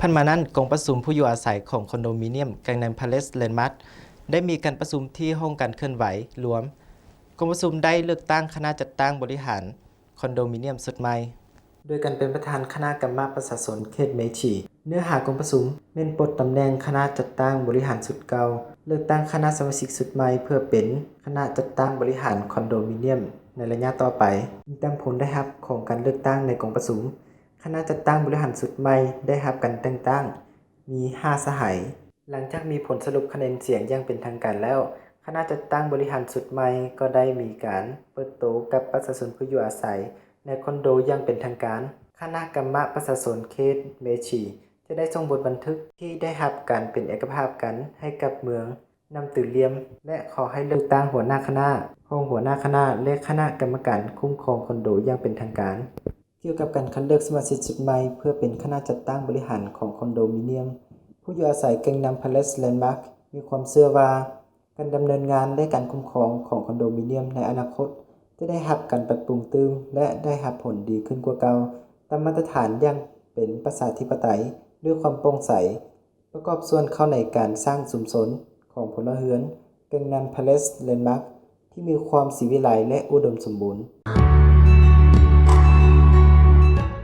พันมานั้นกองประชุมผู้อยู่อาศัยของคอนโดมิเนียมแกงนันพาเลสแลนด์มาร์คได้มีการประชุมที่ห้องการเคลื่อนไหวรวมกองประชุมได้เลือกตั้งคณะจัดตั้งบริหารคอนโดมิเนียมสุดใหม่โดยการเป็นประธานคณะกรรมประชาชนเขตเมชีเนื้อหากองประชุมเน้นปลดตำแหน่งคณะจัดตั้งบริหารสุดเก่าเลือกตั้งคณะสมาชิกสุดใหม่เพื่อเป็นคณะจัดตั้งบริหารคอนโดมิเนียมในระยะต่อไปมีตามผลได้รับของการเลือกตั้งในกองประชุมคณะจัดตั้งบริหารสุดใหม่ได้รับการแต่งตั้งมี5สหายหลังจากมีผลสรุปคะแนนเสียงอย่างเป็นทางการแล้วคณะจัดตั้งบริหารสุดใหม่ก็ได้มีการเปิดโตกับประชาชนผู้อยู่อาศัยในคอนโดอย่างเป็นทางการคณะกรรมประชาชนเขตเมชีจะได้ส่งบทบันทึกที่ได้รับการเป็นเอกภาพกันให้กับเมืองนำตือเลียมและขอให้เลือกตั้งหัวหน้าคณะรองหัวหน้าคณะและคณะกรรมการคุ้มครองคอนโดอย่างเป็นทางการเกี่ยวกับการคัดเลือกสมาชิกชุดใหม่เพื่อเป็นคณะจัดตั้งบริหารของคอนโดมิเนียมผู้อยู่อาศัยแกงนำพาเลสแลนด์มาร์คมีความเชื่อว่าการดำเนินงานและการคุ้มครองของคอนโดมิเนียมในอนาคตจะได้รับการปรับปรุงเติมและได้รับผลดีขึ้นกว่าเก่าตามมาตรฐานอย่างเป็นประชาธิปไตยด้วยความโปร่งใสประกอบส่วนเข้าในการสร้างชุมชนของพลเรือนแกงนำพาเลสแลนด์มาร์คที่มีความศิวิไลและอุดมสมบูรณ์